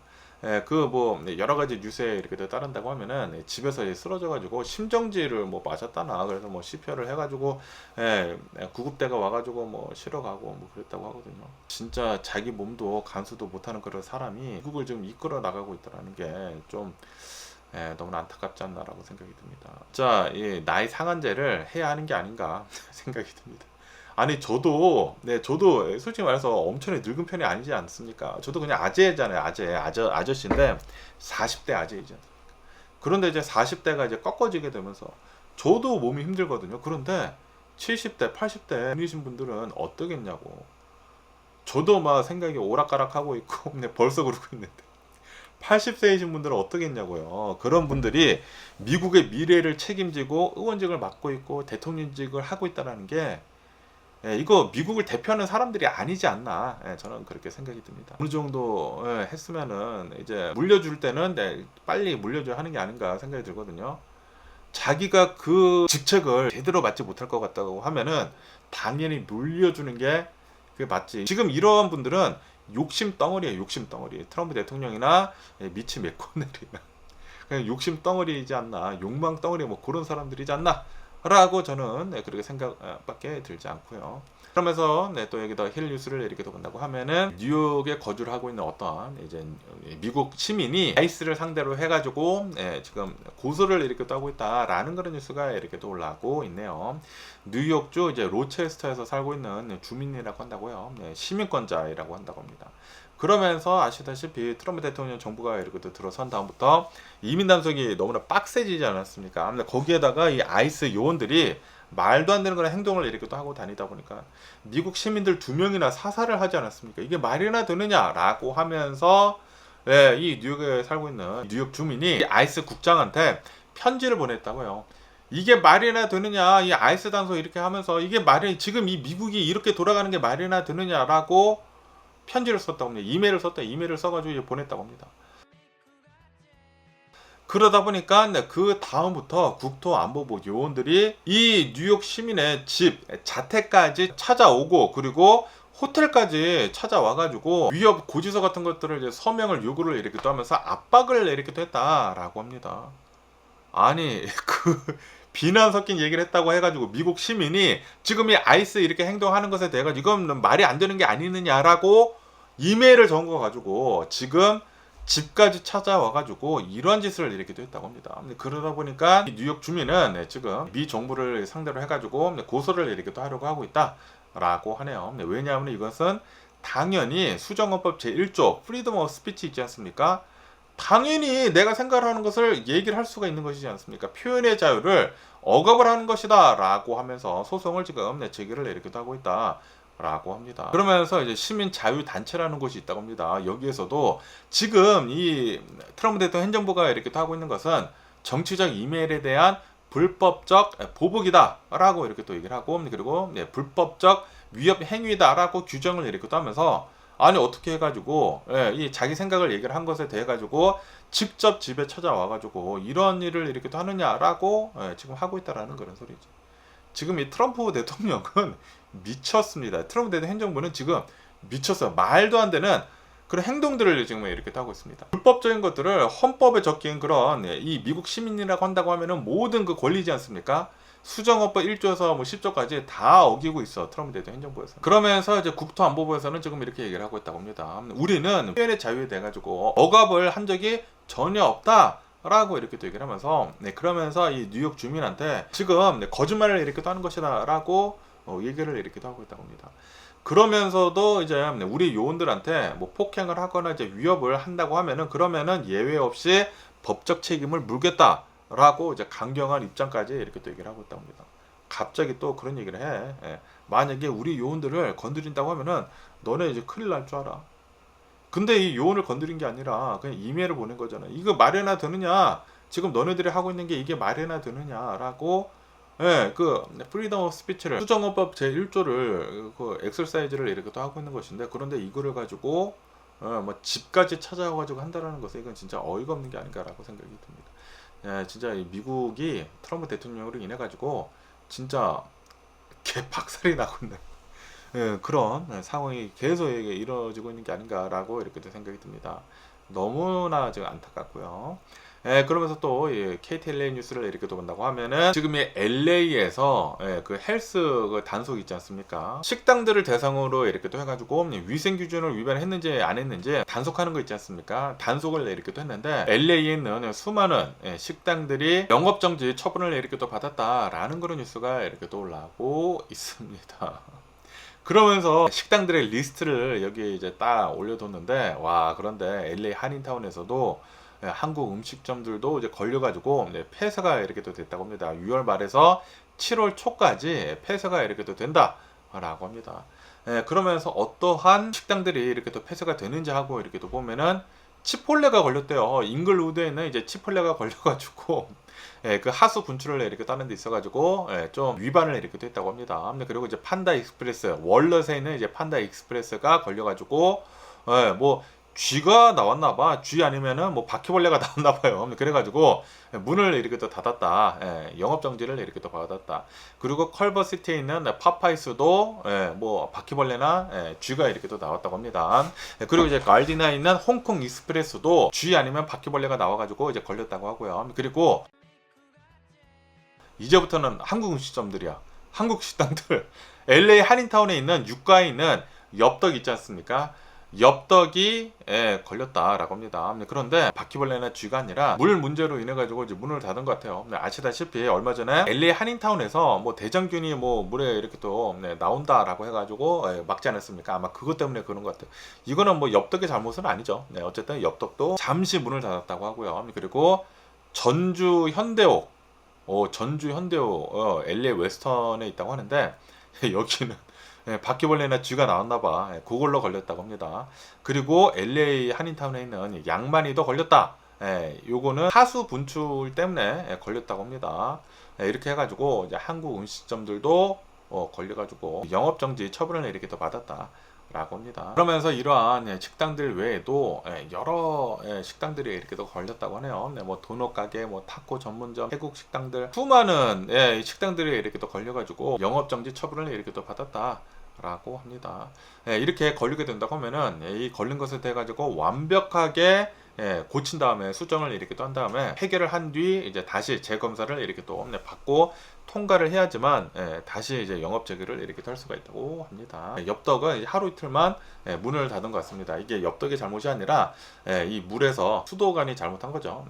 C: 그 뭐 여러 가지 뉴스에 이렇게 따른다고 하면은 집에서 쓰러져가지고 심정지를 뭐 맞았다나 그래서 뭐 CPR을 해가지고 구급대가 와가지고 뭐 실어가고 뭐 그랬다고 하거든요. 진짜 자기 몸도 간수도 못하는 그런 사람이 미국을 지금 이끌어 나가고 있다라는 게 좀 너무나 안타깝지 않나라고 생각이 듭니다. 자, 이 나이 상한제를 해야 하는 게 아닌가 생각이 듭니다. 아니 저도 솔직히 말해서 엄청나게 늙은 편이 아니지 않습니까? 저도 그냥 아재잖아요. 아저씨인데 40대 아재이지 않습니까? 그런데 이제 40대가 이제 꺾어지게 되면서 저도 몸이 힘들거든요. 그런데 70대, 80대 분이신 분들은 어떠겠냐고. 저도 막 생각이 오락가락하고 있고 벌써 그러고 있는데 80세이신 분들은 어떠겠냐고요. 그런 분들이 미국의 미래를 책임지고 의원직을 맡고 있고 대통령직을 하고 있다는 게 이거 미국을 대표하는 사람들이 아니지 않나 저는 그렇게 생각이 듭니다. 어느 정도 했으면은 이제 물려줄 때는 빨리 물려줘야 하는 게 아닌가 생각이 들거든요. 자기가 그 직책을 제대로 맡지 못할 것 같다고 하면은 당연히 물려주는 게 그게 맞지. 지금 이러한 분들은 욕심 덩어리예요. 욕심 덩어리. 트럼프 대통령이나 미치 매코넬이나 그냥 욕심 덩어리이지 않나, 욕망 덩어리 뭐 그런 사람들이지 않나 라고 저는 그렇게 생각밖에 들지 않고요. 그러면서 또 여기다 힐 뉴스를 이렇게 더 본다고 하면은 뉴욕에 거주를 하고 있는 어떤 이제 미국 시민이 아이스를 상대로 해가지고 지금 고소를 이렇게 또 하고 있다라는 그런 뉴스가 이렇게 또 올라오고 있네요. 뉴욕주 이제 로체스터에서 살고 있는 주민이라고 한다고요. 시민권자이라고 한다고 합니다. 그러면서 아시다시피 트럼프 대통령 정부가 이렇게 또 들어선 다음부터 이민 단속이 너무나 빡세지지 않았습니까? 근데 거기에다가 이 아이스 요원들이 말도 안 되는 그런 행동을 이렇게 또 하고 다니다 보니까 미국 시민들 2명이나 사살을 하지 않았습니까? 이게 말이나 되느냐라고 하면서 이 뉴욕에 살고 있는 뉴욕 주민이 아이스 국장한테 편지를 보냈다고요. 이게 말이나 되느냐, 이 아이스 단속 이렇게 하면서 이게 말이 지금 이 미국이 이렇게 돌아가는 게 말이나 되느냐라고 편지를 썼다고 합니다. 이메일을 써가지고 보냈다고 합니다. 그러다 보니까 그 다음부터 국토안보부 요원들이 이 뉴욕 시민의 집, 자택까지 찾아오고 그리고 호텔까지 찾아와가지고 위협 고지서 같은 것들을 이제 서명을 요구를 이렇게 또 하면서 압박을 이렇게 또 했다라고 합니다. 아니 그 비난 섞인 얘기를 했다고 해가지고 미국 시민이 지금 이 아이스 이렇게 행동하는 것에 대해 이건 말이 안 되는 게 아니느냐라고 이메일을 적어 가지고 지금 집까지 찾아와 가지고 이런 짓을 이렇게 했다고 합니다. 그러다 보니까 뉴욕 주민은 지금 미 정부를 상대로 해 가지고 고소를 이렇게 또 하려고 하고 있다라고 하네요. 왜냐하면 이것은 당연히 수정헌법 제1조 프리덤 오브 스피치 있지 않습니까? 당연히 내가 생각하는 것을 얘기를 할 수가 있는 것이지 않습니까? 표현의 자유를 억압을 하는 것이다 라고 하면서 소송을 지금 제기를 이렇게 하고 있다 라고 합니다. 그러면서 이제 시민 자유 단체라는 곳이 있다고 합니다. 여기에서도 지금 이 트럼프 대통령 행정부가 이렇게 하고 있는 것은 정치적 이메일에 대한 불법적 보복이다 라고 이렇게 또 얘기를 하고, 그리고 불법적 위협 행위다라고 규정을 이렇게 또 하면서, 아니 어떻게 해가지고 이 자기 생각을 얘기를 한 것에 대해 가지고 직접 집에 찾아와 가지고 이런 일을 이렇게 또 하느냐라고 지금 하고 있다라는 그런 소리죠. 지금 이 트럼프 대통령은 미쳤습니다. 트럼프 대통령 행정부는 지금 미쳤어요. 말도 안 되는 그런 행동들을 지금 이렇게 하고 있습니다. 불법적인 것들을 헌법에 적힌 그런 이 미국 시민이라고 한다고 하면은 모든 그 권리지 않습니까? 수정헌법 1조에서 뭐 10조까지 다 어기고 있어, 트럼프 대통령 행정부에서. 그러면서 이제 국토안보부에서는 지금 이렇게 얘기를 하고 있다고 합니다. 우리는 표현의 자유에 대해 가지고 억압을 한 적이 전혀 없다라고 이렇게 또 얘기를 하면서, 그러면서 이 뉴욕 주민한테 지금 거짓말을 이렇게 또 하는 것이다라고 얘기를 이렇게 또 하고 있다고 합니다. 그러면서도 이제 우리 요원들한테 뭐 폭행을 하거나 이제 위협을 한다고 하면은, 그러면은 예외 없이 법적 책임을 물겠다 라고 이제 강경한 입장까지 이렇게 또 얘기를 하고 있다고 합니다. 갑자기 또 그런 얘기를 해. 만약에 우리 요원들을 건드린다고 하면은 너네 이제 큰일 날 줄 알아. 근데 이 요원을 건드린 게 아니라 그냥 이메일을 보낸 거잖아. 이거 말이나 되느냐? 지금 너네들이 하고 있는 게 이게 말이나 되느냐라고, 그 프리덤 오브 스피치를, 수정헌법 제1조를 그 엑설사이즈를 이렇게 또 하고 있는 것인데, 그런데 이거를 가지고 뭐 집까지 찾아와 가지고 한다라는 것은 이건 진짜 어이가 없는 게 아닌가라고 생각이 듭니다. 진짜 이 미국이 트럼프 대통령으로 인해 가지고 진짜 개박살이 나고 있는 그런 상황이 계속 이루어지고 있는 게 아닌가라고 이렇게 생각이 듭니다. 너무나 지금 안타깝고요. 그러면서 또 KTLA 뉴스를 이렇게 또 본다고 하면은, 지금 이 LA에서 그 헬스 그 단속 있지 않습니까? 식당들을 대상으로 이렇게 또 해가지고 위생 기준을 위반했는지 안 했는지 단속하는 거 있지 않습니까? 단속을 이렇게 또 했는데, LA에 있는 수많은 식당들이 영업정지 처분을 이렇게 또 받았다라는 그런 뉴스가 이렇게 또 올라오고 있습니다. 그러면서 식당들의 리스트를 여기 이제 딱 올려뒀는데, 와, 그런데 LA 한인타운에서도 한국 음식점들도 이제 걸려가지고 폐쇄가 이렇게 또 됐다고 합니다. 6월 말에서 7월 초까지 폐쇄가 이렇게 또 된다라고 합니다. 그러면서 어떠한 식당들이 이렇게 또 폐쇄가 되는지 하고 이렇게 또 보면은, 치폴레가 걸렸대요. 잉글우드에 있는 이제 치폴레가 걸려가지고 그 하수 분출을 이렇게 따는 데 있어가지고 좀 위반을 이렇게 또 했다고 합니다. 그리고 이제 판다 익스프레스, 월넛에 있는 이제 판다 익스프레스가 걸려가지고 뭐 쥐가 나왔나봐. 쥐 아니면은 뭐 바퀴벌레가 나왔나봐요. 그래가지고 문을 이렇게 또 닫았다. 영업정지를 이렇게 또 받았다. 그리고 컬버시티에 있는 파파이스도 뭐 바퀴벌레나 쥐가 이렇게 또 나왔다고 합니다. 그리고 이제 갈디나에 있는 홍콩 익스프레스도 쥐 아니면 바퀴벌레가 나와가지고 이제 걸렸다고 하고요. 그리고 이제부터는 한국 음식점들이야. 한국 식당들. LA 한인타운에 있는 육가에 있는 엽떡 있지 않습니까? 엽떡이 걸렸다라고 합니다. 그런데 바퀴벌레나 쥐가 아니라 물 문제로 인해 가지고 이제 문을 닫은 것 같아요. 아시다시피 얼마 전에 LA 한인타운에서 뭐 대장균이 뭐 물에 이렇게 또 나온다라고 해가지고 막지 않았습니까? 아마 그것 때문에 그런 것 같아요. 이거는 뭐 엽떡의 잘못은 아니죠. 어쨌든 엽떡도 잠시 문을 닫았다고 하고요. 그리고 전주 현대옥, LA 웨스턴에 있다고 하는데, 여기는 바퀴벌레나 쥐가 나왔나봐. 그걸로 걸렸다고 합니다. 그리고 LA 한인타운에 있는 양만이도 걸렸다. 요거는 하수 분출 때문에 걸렸다고 합니다. 이렇게 해가지고 이제 한국 음식점들도 걸려가지고 영업정지 처분을 이렇게 또 받았다 라고 합니다. 그러면서 이러한 식당들 외에도 여러 식당들이 이렇게 또 걸렸다고 하네요. 뭐 도넛 가게, 뭐 타코 전문점, 태국 식당들, 수많은 식당들이 이렇게 또 걸려가지고 영업정지 처분을 이렇게 또 받았다 라고 합니다. 이렇게 걸리게 된다고 하면은 이 걸린 것에 대해 가지고 완벽하게 고친 다음에 수정을 이렇게 또 한 다음에 해결을 한 뒤 이제 다시 재검사를 이렇게 또 받고 통과를 해야지만 다시 이제 영업 재개를 이렇게 할 수가 있다고 합니다. 엽떡은 하루 이틀만 문을 닫은 것 같습니다. 이게 엽떡의 잘못이 아니라 이 물에서 수도관이 잘못한 거죠.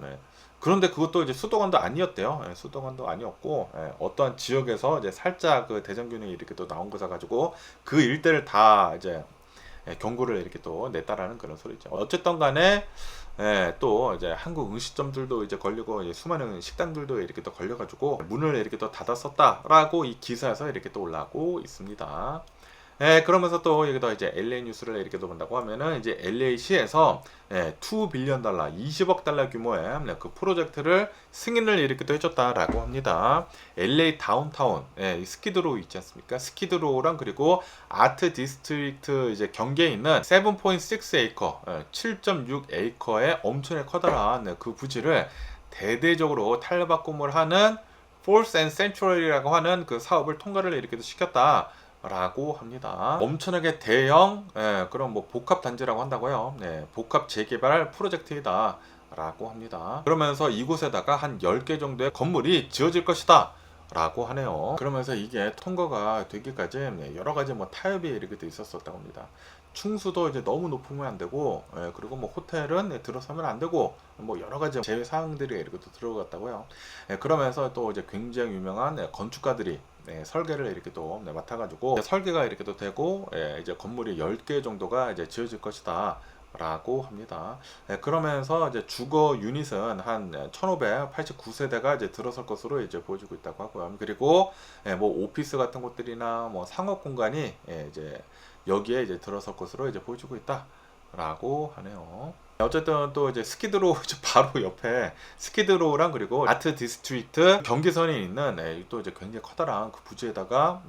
C: 그런데 그것도 이제 수도관도 아니었대요. 수도관도 아니었고 어떠한 지역에서 이제 살짝 그 대장균이 이렇게 또 나온 거사 가지고 그 일대를 다 이제 경고를 이렇게 또 냈다라는 그런 소리죠. 어쨌든 간에 또 이제 한국 음식점들도 이제 걸리고 이제 수많은 식당들도 이렇게 또 걸려가지고 문을 이렇게 또 닫았었다라고 이 기사에서 이렇게 또 올라오고 있습니다. 그러면서 또 여기다 이제 LA 뉴스를 이렇게 또 본다고 하면은 이제 LA시에서 $2 빌리언 20억 달러 규모의 그 프로젝트를 승인을 이렇게 또 해줬다라고 합니다. LA 다운타운 이 스키드로우 있지 않습니까? 스키드로우랑 그리고 아트 디스트릭트 이제 경계에 있는 7.6 에이커 7.6 에이커의 엄청나게 커다란 그 부지를 대대적으로 탈바꿈을 하는 Fourth and Central이라고 하는 그 사업을 통과를 이렇게 시켰다. 라고 합니다. 엄청나게 대형 그런 뭐 복합 단지라고 한다고요. 복합 재개발 프로젝트이다 라고 합니다. 그러면서 이곳에다가 한 10개 정도의 건물이 지어질 것이다 라고 하네요. 그러면서 이게 통과가 되기까지 여러 가지 뭐 타협이 이렇게 돼 있었다고 합니다. 충수도 이제 너무 높으면 안 되고, 그리고 뭐 호텔은 들어서면 안 되고, 뭐 여러 가지 제외 사항들이 이렇게 또 들어갔다고요. 그러면서 또 이제 굉장히 유명한 건축가들이 설계를 이렇게 또 맡아가지고 설계가 이렇게 또 되고, 이제 건물이 10개 정도가 이제 지어질 것이다. 라고 합니다. 그러면서 이제 주거 유닛은 한 1589세대가 이제 들어설 것으로 이제 보여지고 있다고 하고요. 그리고 뭐 오피스 같은 곳들이나 뭐 상업 공간이 이제 여기에 이제 들어설 것으로 이제 보여지고 있다라고 하네요. 어쨌든 또 이제 스키드로우 바로 옆에 스키드로우랑 그리고 아트 디스트릭트 경계선이 있는 또 이제 굉장히 커다란 그 부지에다가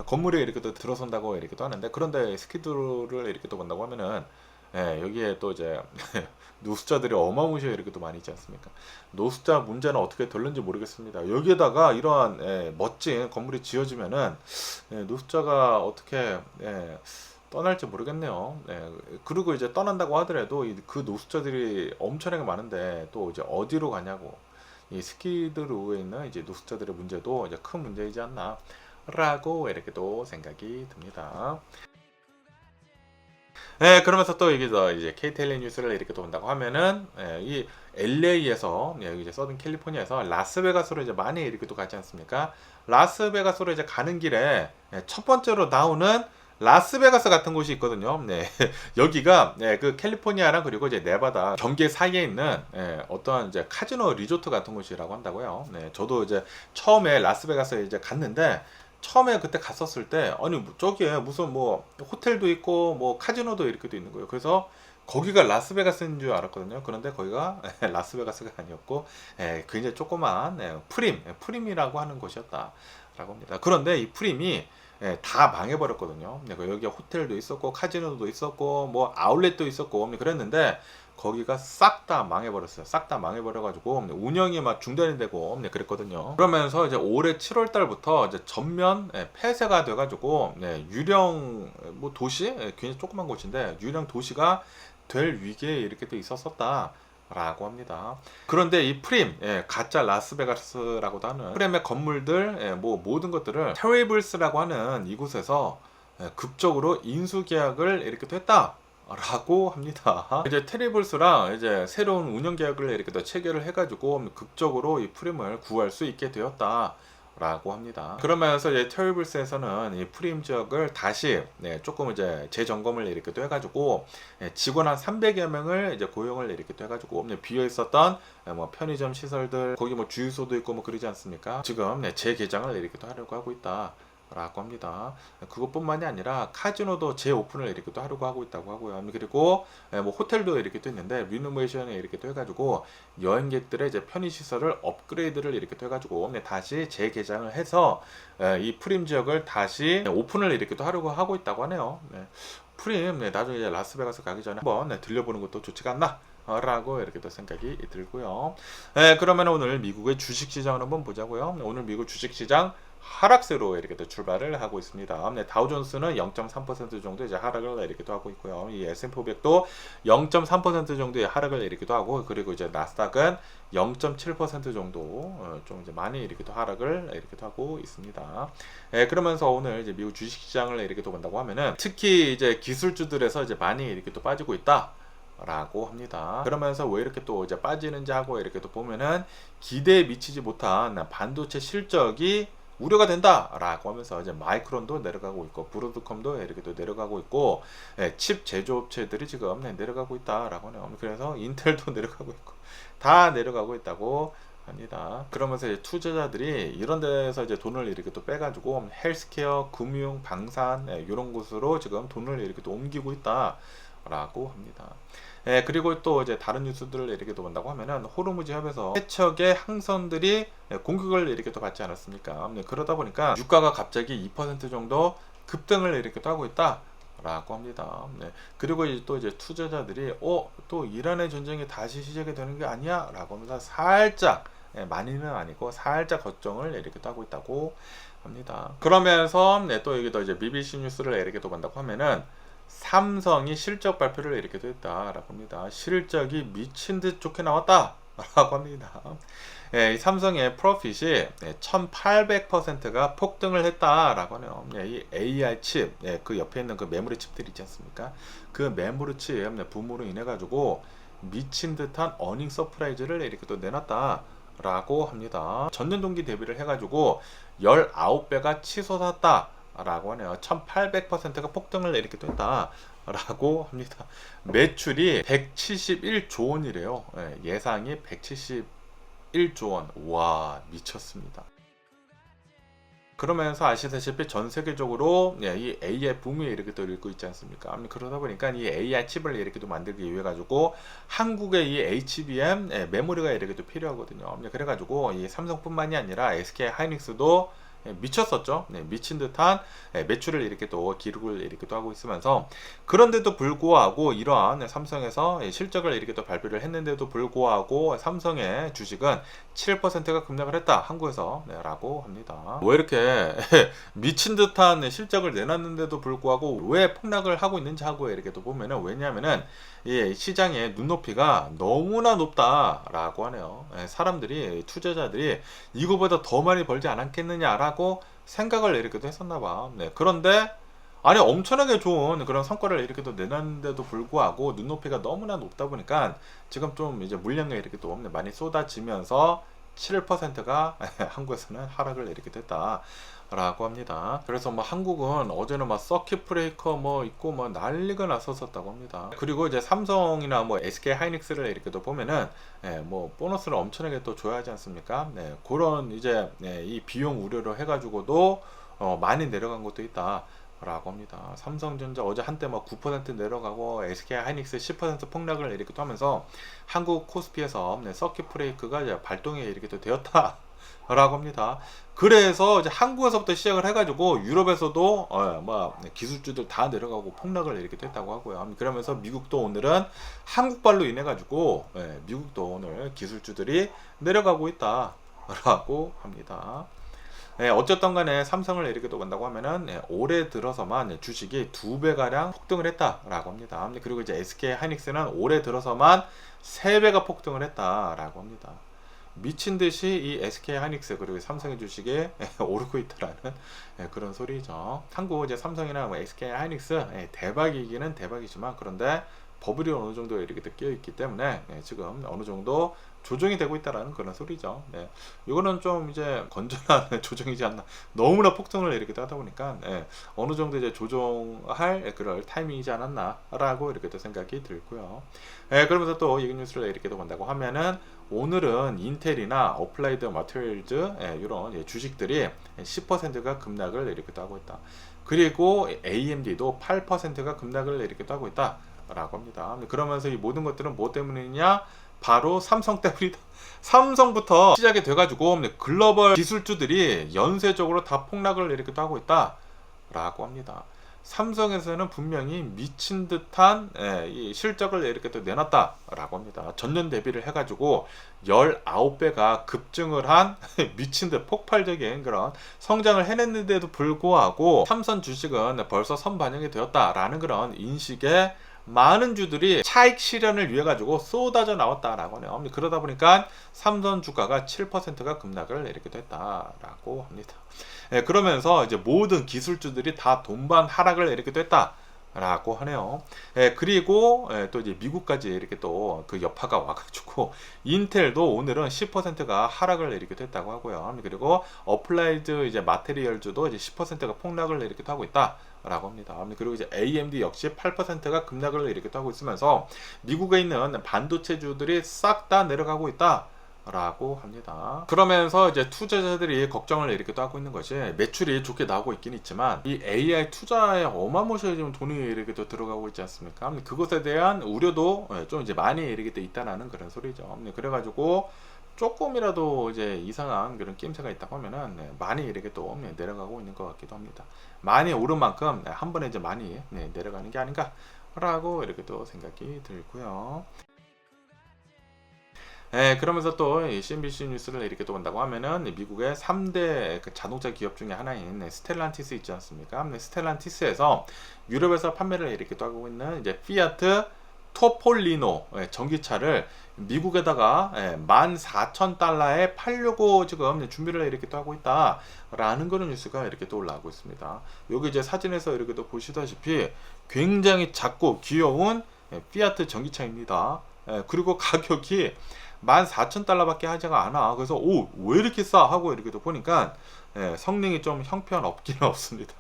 C: 건물이 이렇게 또 들어선다고 이렇게 또 하는데, 그런데 스키드로우를 이렇게 또 본다고 하면은 여기에 또 이제 노숙자들이 어마무시하게 이렇게 또 많이 있지 않습니까? 노숙자 문제는 어떻게 될는지 모르겠습니다. 여기에다가 이러한 멋진 건물이 지어지면은 노숙자가 어떻게 떠날지 모르겠네요. 그리고 이제 떠난다고 하더라도 그 노숙자들이 엄청나게 많은데 또 이제 어디로 가냐고, 이 스키드로우에 있는 이제 노숙자들의 문제도 이제 큰 문제이지 않나라고 이렇게 또 생각이 듭니다. 그러면서 또 여기서 이제 KTLA 뉴스를 이렇게 또 본다고 하면은 이 LA에서 이제 서든 캘리포니아에서 라스베가스로 이제 많이 이렇게 또 가지 않습니까? 라스베가스로 이제 가는 길에 첫 번째로 나오는 라스베가스 같은 곳이 있거든요. 여기가 그 캘리포니아랑 그리고 이제 네바다 경계 사이에 있는 어떤 이제 카지노 리조트 같은 곳이라고 한다고요. 저도 이제 처음에 라스베가스에 이제 갔는데, 처음에 그때 갔었을 때 아니 저기에 무슨 뭐 호텔도 있고 뭐 카지노도 이렇게 돼 있는 거예요. 그래서 거기가 라스베가스인 줄 알았거든요. 그런데 거기가 라스베가스가 아니었고 굉장히 조그만 프림이라고 하는 곳이었다라고 합니다. 그런데 이 프림이 다 망해버렸거든요. 여기에 호텔도 있었고 카지노도 있었고 뭐 아울렛도 있었고 그랬는데 거기가 싹 다 망해버렸어요. 싹 다 망해버려가지고 운영이 막 중단이 되고 그랬거든요. 그러면서 이제 올해 7월 달부터 이제 전면 폐쇄가 돼가지고 유령 뭐 도시, 굉장히 조그만 곳인데 유령 도시가 될 위기에 이렇게 또 있었었다. 라고 합니다. 그런데 이 프림, 가짜 라스베가스라고도 하는 프림의 건물들, 뭐 모든 것들을 테리블스라고 하는 이곳에서 극적으로 인수 계약을 이렇게 또 했다. 라고 합니다. 이제 테리블스랑 이제 새로운 운영 계약을 이렇게 더 체결을 해가지고 극적으로 이 프림을 구할 수 있게 되었다. 라고 합니다. 그러면서 이제 테리블스에서는 이 프림 지역을 다시 조금 이제 재점검을 이렇게 또 해가지고 직원 한 300여 명을 이제 고용을 이렇게 또 해가지고 비어 있었던 뭐 편의점 시설들, 거기 뭐 주유소도 있고 뭐 그러지 않습니까? 지금 재개장을 이렇게 또 하려고 하고 있다. 라고 합니다. 그것뿐만이 아니라 카지노도 재오픈을 이렇게 또 하려고 하고 있다고 하고요. 그리고 뭐 호텔도 이렇게 또 있는데 리노베이션을 이렇게 또 해가지고 여행객들의 이제 편의시설을 업그레이드를 이렇게 또 해가지고 다시 재개장을 해서 이 프림 지역을 다시 오픈을 이렇게 또 하려고 하고 있다고 하네요. 프림 나중에 이제 라스베가스 가기 전에 한번 들려보는 것도 좋지가 않나? 라고 이렇게 또 생각이 들고요. 그러면 오늘 미국의 주식시장을 한번 보자고요. 오늘 미국 주식시장 하락세로 이렇게 또 출발을 하고 있습니다. 네, 다우존스는 0.3% 정도 이제 하락을 내리기도 하고 있고요. 이 S&P 500도 0.3% 정도의 하락을 내리기도 하고, 그리고 이제 나스닥은 0.7% 정도 좀 이제 많이 이렇게 또 하락을 이렇게 하고 있습니다. 그러면서 오늘 이제 미국 주식시장을 이렇게 또 본다고 하면은 특히 이제 기술주들에서 이제 많이 이렇게 또 빠지고 있다. 라고 합니다. 그러면서 왜 이렇게 또 이제 빠지는지 하고 이렇게 또 보면은 기대에 미치지 못한 반도체 실적이 우려가 된다라고 하면서 이제 마이크론도 내려가고 있고 브로드컴도 이렇게 또 내려가고 있고 칩 제조업체들이 지금 내려가고 있다라고 하네요. 그래서 인텔도 내려가고 있고 다 내려가고 있다고 합니다. 그러면서 이제 투자자들이 이런 데서 이제 돈을 이렇게 또 빼가지고 헬스케어, 금융, 방산 이런 곳으로 지금 돈을 이렇게 또 옮기고 있다라고 합니다. 그리고 또 이제 다른 뉴스들을 이렇게 또 본다고 하면은 호르무즈 협에서 세척의 항선들이 공격을 이렇게 또 받지 않았습니까? 그러다 보니까 유가가 갑자기 2% 정도 급등을 이렇게 또 하고 있다. 라고 합니다. 그리고 또 이제 투자자들이 또 이란의 전쟁이 다시 시작이 되는 게 아니야? 라고 하면서 살짝 많이는 아니고 살짝 걱정을 이렇게 또 하고 있다고 합니다. 그러면서 또 여기도 이제 BBC 뉴스를 이렇게 또 본다고 하면은 삼성이 실적 발표를 이렇게 했다라고 합니다. 실적이 미친 듯 좋게 나왔다라고 합니다. 이 삼성의 프로핏이 1800%가 폭등을 했다라고 하네요. 이 AI 칩, 그 옆에 있는 그 메모리 칩들 있지 않습니까? 그 메모리 칩 붐으로 인해 가지고 미친 듯한 어닝 서프라이즈를 이렇게 또 내놨다라고 합니다. 전년 동기 대비를 해가지고 19배가 치솟았다. 라고 하네요. 1800%가 폭등을 이렇게 됐다 라고 합니다. 매출이 171조 원이래요. 예상이 171조 원. 와, 미쳤습니다. 그러면서 아시다시피 전 세계적으로 이 AI 붐이 이렇게 또 일고 있지 않습니까? 그러다 보니까 이 AI 칩을 이렇게 또 만들기 위해 가지고 한국의 이 HBM 메모리가 이렇게 또 필요하거든요. 그래가지고 이 삼성뿐만이 아니라 SK 하이닉스도 미쳤었죠. 미친 듯한 매출을 이렇게 또 기록을 이렇게 또 하고 있으면서, 그런데도 불구하고 이러한 삼성에서 실적을 이렇게 또 발표를 했는데도 불구하고 삼성의 주식은 7%가 급락을 했다, 한국에서 라고 합니다. 왜 이렇게 미친 듯한 실적을 내놨는데도 불구하고 왜 폭락을 하고 있는지 하고 이렇게 또 보면은, 왜냐하면은 이 시장의 눈높이가 너무나 높다라고 하네요. 사람들이, 투자자들이 이거보다 더 많이 벌지 않았겠느냐라고 생각을 이렇게도 했었나봐. 그런데 아니 엄청나게 좋은 그런 성과를 이렇게 또 내놨는데도 불구하고 눈높이가 너무나 높다 보니까 지금 좀 이제 물량이 이렇게 또 많이 쏟아지면서 7%가 한국에서는 하락을 이렇게 됐다라고 합니다. 그래서 뭐 한국은 어제는 막 서킷 브레이커 뭐 있고 뭐 난리가 났었다고 합니다. 그리고 이제 삼성이나 뭐 SK 하이닉스를 이렇게 또 보면은 뭐 보너스를 엄청나게 또 줘야 하지 않습니까? 그런 이제 이 비용 우려로 해가지고도 많이 내려간 것도 있다. 라고 합니다. 삼성전자 어제 한때 막 9% 내려가고 SK 하이닉스 10% 폭락을 이렇게 또 하면서 한국 코스피에서 서킷 브레이크가 이제 발동이 이렇게 또 되었다 라고 합니다. 그래서 이제 한국에서부터 시작을 해가지고 유럽에서도 뭐 기술주들 다 내려가고 폭락을 이렇게 됐다고 하고요. 그러면서 미국도 오늘은 한국발로 인해 가지고 미국도 오늘 기술주들이 내려가고 있다 라고 합니다. 어쨌든 간에 삼성을 이렇게 또 본다고 하면은 올해 들어서만 주식이 2배가량 폭등을 했다라고 합니다. 그리고 이제 SK 하이닉스는 올해 들어서만 3배가 폭등을 했다라고 합니다. 미친 듯이 이 SK 하이닉스 그리고 삼성의 주식이 오르고 있다라는 그런 소리죠. 한국 이제 삼성이나 뭐 SK 하이닉스 대박이기는 대박이지만, 그런데 버블이 어느 정도 이렇게 끼어 있기 때문에 지금 어느 정도 조정이 되고 있다라는 그런 소리죠. 이거는 좀 이제 건전한 조정이지 않나. 너무나 폭등을 이렇게 하다 보니까 어느 정도 이제 조정할 그럴 타이밍이지 않았나라고 이렇게 또 생각이 들고요. 그러면서 또 이 뉴스를 이렇게 또 본다고 하면은, 오늘은 인텔이나 어플라이드 마테리얼즈 이런 주식들이 10%가 급락을 이렇게 또 하고 있다. 그리고 AMD도 8%가 급락을 이렇게 또 하고 있다. 라고 합니다. 그러면서 이 모든 것들은 뭐 때문이냐? 바로 삼성 때문이다. 삼성부터 시작이 돼가지고 글로벌 기술주들이 연쇄적으로 다 폭락을 이렇게 또 하고 있다 라고 합니다. 삼성에서는 분명히 미친 듯한 이 실적을 이렇게 또 내놨다라고 합니다. 전년 대비를 해가지고 19배가 급증을 한 미친 듯 폭발적인 그런 성장을 해냈는데도 불구하고 삼성 주식은 벌써 선반영이 되었다라는 그런 인식에 많은 주들이 차익 실현을 위해 가지고 쏟아져 나왔다라고 하네요. 그러다 보니까 삼성 주가가 7%가 급락을 이렇게 됐다라고 합니다. 그러면서 이제 모든 기술주들이 다 동반 하락을 이렇게 됐다라고 하네요. 그리고 또 이제 미국까지 이렇게 또 그 여파가 와가지고 인텔도 오늘은 10%가 하락을 이렇게 됐다고 하고요. 그리고 어플라이드 이제 마테리얼주도 이제 10%가 폭락을 이렇게 하고 있다. 라고 합니다. 그리고 이제 AMD 역시 8%가 급락을 이렇게 하고 있으면서 미국에 있는 반도체주들이 싹 다 내려가고 있다. 라고 합니다. 그러면서 이제 투자자들이 걱정을 이렇게 하고 있는 것이 매출이 좋게 나오고 있긴 있지만 이 AI 투자에 어마무시하게 좀 돈이 이렇게 또 들어가고 있지 않습니까? 그것에 대한 우려도 좀 이제 많이 이렇게 또 있다라는 그런 소리죠. 그래가지고 조금이라도 이제 이상한 그런 낌새가 있다고 하면은 많이 이렇게 또 내려가고 있는 것 같기도 합니다. 많이 오른 만큼 한 번에 이제 많이 내려가는 게 아닌가라고 이렇게 또 생각이 들고요. 그러면서 또 CNBC 뉴스를 이렇게 또 본다고 하면은 미국의 3대 그 자동차 기업 중에 하나인 스텔란티스 있지 않습니까? 스텔란티스에서 유럽에서 판매를 이렇게 또 하고 있는 이제 피아트 토폴리노 전기차를 미국에다가 14,000달러에 팔려고 지금 준비를 이렇게 또 하고 있다라는 그런 뉴스가 이렇게 또 올라오고 있습니다. 여기 이제 사진에서 이렇게 또 보시다시피 굉장히 작고 귀여운 피아트 전기차입니다. 그리고 가격이 14,000달러밖에 하지가 않아. 그래서 왜 이렇게 싸 하고 이렇게 또 보니까 성능이 좀 형편없기는 없습니다.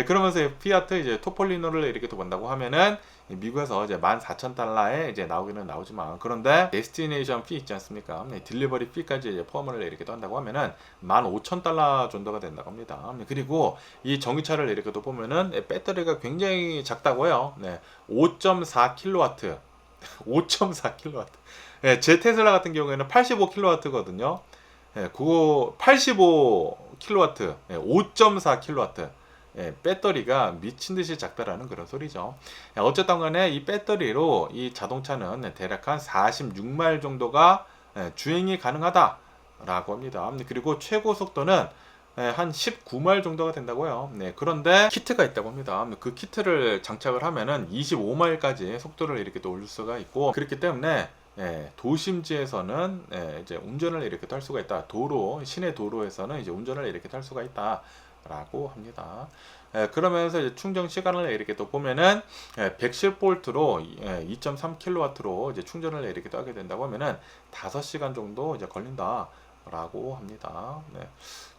C: 그러면서 피아트 이제 토폴리노를 이렇게 또 본다고 하면은 미국에서 이제 14,000달러에 이제 나오기는 나오지만 그런데 데스티네이션 피 있지 않습니까? 딜리버리 피까지 이제 포함을 이렇게 또 한다고 하면은 15,000달러 정도가 된다고 합니다. 그리고 이 전기차를 이렇게 또 보면은 배터리가 굉장히 작다고 해요. 5.4kW. 5.4kW. 제 테슬라 같은 경우에는 85kW거든요. 그거 85kW, 5.4kW. 배터리가 미친 듯이 작다라는 그런 소리죠. 어쨌든 간에 이 배터리로 이 자동차는 대략 한 46마일 정도가 주행이 가능하다라고 합니다. 그리고 최고 속도는 한 19마일 정도가 된다고요. 그런데 키트가 있다고 합니다. 그 키트를 장착을 하면은 25마일까지 속도를 이렇게 또 올릴 수가 있고 그렇기 때문에 도심지에서는 이제 운전을 이렇게 할 수가 있다. 시내 도로에서는 이제 운전을 이렇게 할 수가 있다라고 합니다. 그러면서 이제 충전 시간을 이렇게 또 보면은 110V로 2.3kW로 이제 충전을 이렇게 또 하게 된다고 하면은 5시간 정도 이제 걸린다라고 합니다.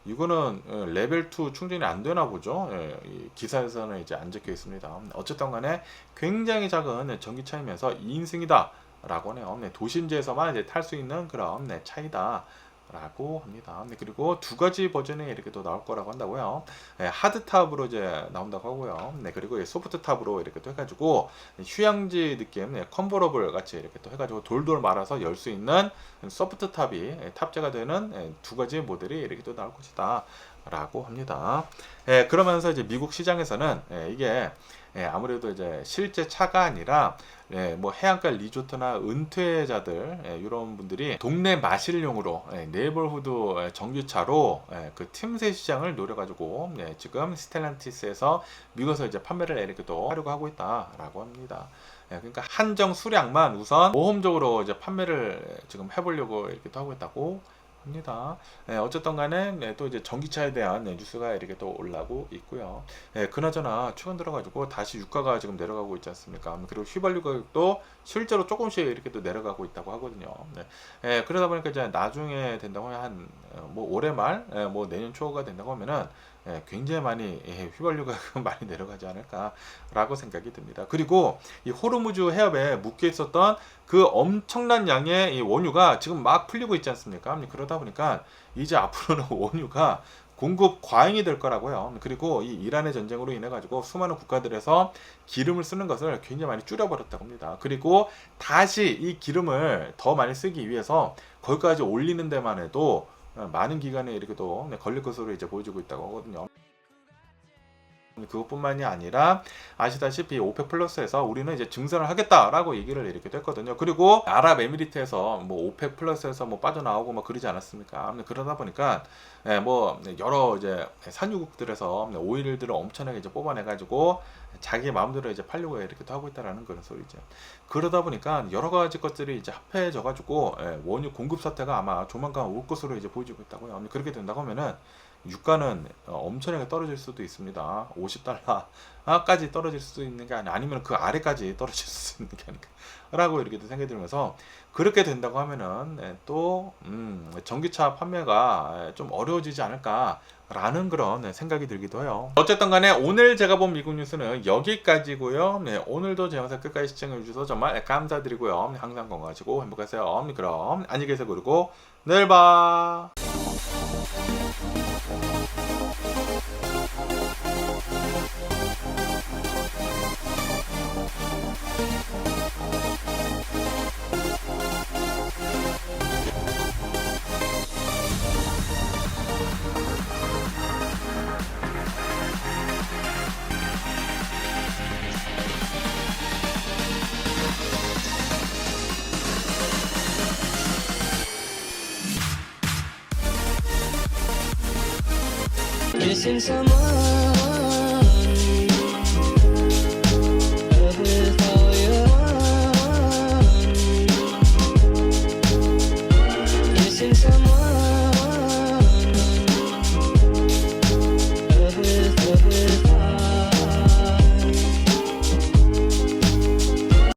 C: 이거는 레벨 2 충전이 안 되나 보죠. 이 기사에서는 이제 안 적혀 있습니다. 어쨌든 간에 굉장히 작은 전기차이면서 2인승이다. 라고 하네요. 도심지에서만 이제 탈 수 있는 그런 차이다. 라고 합니다. 그리고 두 가지 버전이 이렇게 또 나올 거라고 한다고요. 하드 탑으로 이제 나온다고 하고요. 그리고 소프트 탑으로 이렇게 또 해가지고 휴양지 느낌, 컨버러블 같이 이렇게 또 해가지고 돌돌 말아서 열 수 있는 소프트 탑이 탑재가 되는 두 가지 모델이 이렇게 또 나올 것이다. 라고 합니다. 그러면서 이제 미국 시장에서는 이게 아무래도 이제 실제 차가 아니라 뭐 해안가 리조트나 은퇴자들 이런 분들이 동네 마실용으로 네이버후드 전기차로 그 틈새 시장을 노려가지고 지금 스텔란티스에서 미국에서 이제 판매를 이렇게 또 하려고 하고 있다라고 합니다. 그러니까 한정 수량만 우선 모험적으로 이제 판매를 지금 해보려고 이렇게 또 하고 있다고 합니다. 어쨌든 간에 또 이제 전기차에 대한 뉴스가 이렇게 또 올라오고 있고요. 그나저나 최근 들어가지고 다시 유가가 지금 내려가고 있지 않습니까? 그리고 휘발유 가격도 실제로 조금씩 이렇게 또 내려가고 있다고 하거든요. 그러다 보니까 이제 나중에 된다고 하면 뭐 올해 말, 뭐 내년 초가 된다고 하면은 굉장히 많이 휘발유가 많이 내려가지 않을까라고 생각이 듭니다. 그리고 이 호르무즈 해협에 묶여 있었던 그 엄청난 양의 이 원유가 지금 막 풀리고 있지 않습니까? 그러다 보니까 이제 앞으로는 원유가 공급 과잉이 될 거라고요. 그리고 이 이란의 전쟁으로 인해 가지고 수많은 국가들에서 기름을 쓰는 것을 굉장히 많이 줄여버렸다고 합니다. 그리고 다시 이 기름을 더 많이 쓰기 위해서 거기까지 올리는 데만 해도 많은 기간에 이렇게 또 걸릴 것으로 이제 보여지고 있다고 하거든요. 그것뿐만이 아니라 아시다시피 오펙 플러스에서 우리는 이제 증산을 하겠다라고 얘기를 이렇게 했거든요. 그리고 아랍에미리트에서 뭐 오펙 플러스에서 뭐 빠져나오고 막 그러지 않았습니까? 그러다 보니까 뭐 여러 이제 산유국들에서 오일들을 엄청나게 이제 뽑아내가지고 자기 마음대로 이제 팔려고 이렇게 또 하고 있다라는 그런 소리죠. 그러다 보니까 여러 가지 것들이 이제 합해져가지고 원유 공급 사태가 아마 조만간 올 것으로 이제 보여지고 있다고요. 그렇게 된다고 하면은 유가는 엄청나게 떨어질 수도 있습니다. 50달러까지 떨어질 수도 있는 게 아니면 그 아래까지 떨어질 수 있는 게 아닐까라고 이렇게 생각이 들면서 그렇게 된다고 하면은 또 전기차 판매가 좀 어려워지지 않을까라는 그런 생각이 들기도 해요. 어쨌든 간에 오늘 제가 본 미국 뉴스는 여기까지고요. 오늘도 제 영상 끝까지 시청해 주셔서 정말 감사드리고요. 항상 건강하시고 행복하세요. 그럼 안녕히 계세요. 그리고 내일 봐.
B: Missing someone